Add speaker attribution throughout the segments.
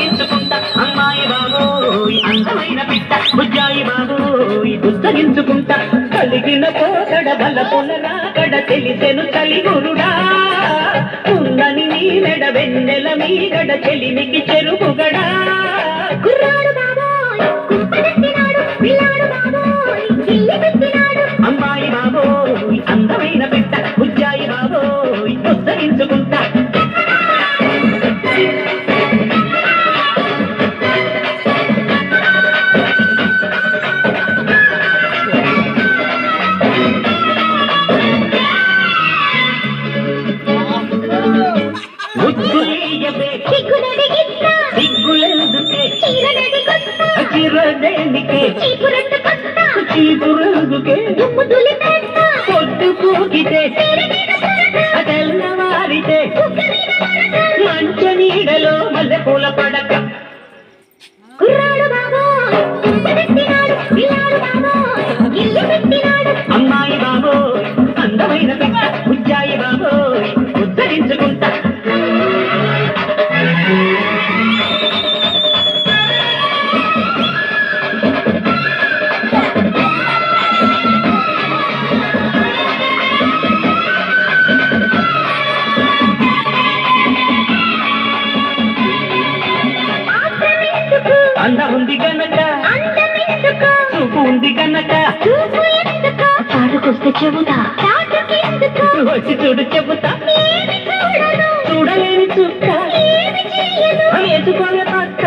Speaker 1: ఉద్ధరించుకుంటా అమ్మాయి బాబోయ్ అందమైన పిట్ట బుజ్జాయి బాబోయ్ ఉద్ధరించుకుంటా కలిగిన పోకడ బల పొలరాకడ తెలిసెను చలిగురుడా ఉందని నీ మెడ వెన్నెల మీగడ చెలిమికి చెరుపుగడా
Speaker 2: కుర్రాడు బాబోయ్ కుంపదెత్తినాడు పిల్లాడు బాబోయ్ గిల్లి పెట్టినాడు
Speaker 1: అమ్మాయి బాబోయ్ అందమైన పిట్ట బుజ్జాయి బాబోయ్ ఉద్ధరించుకుంటా చీపురందుకే పొద్దు కూకితే తెల్లవారితే మంచ నీడలో మల్లె పూల పడక
Speaker 2: కుర్రాడు బాబోయ్ కుంపదెత్తినాడు పిల్లాడు బాబోయ్ గిల్లి పెట్టినాడు
Speaker 1: అమ్మాయి బాబోయ్ అందమైన పిట్ట బుజ్జాయి బాబోయ్ ఉద్ధరించుకుంటా అంద ఉంది కనుక చూపు ఉంది కనుక
Speaker 2: చాటుకొస్తే చెబుతా
Speaker 1: వచ్చి చూడు చెబుతా చూడలేని చుక్క వేసుకోలే పక్క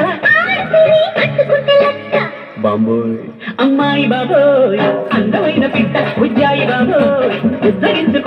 Speaker 1: బాంబోయ్ అమ్మాయి బాబోయ్ అందమైన పిట్ట బుజ్జాయి బాబోయ్ ఉద్ధరించు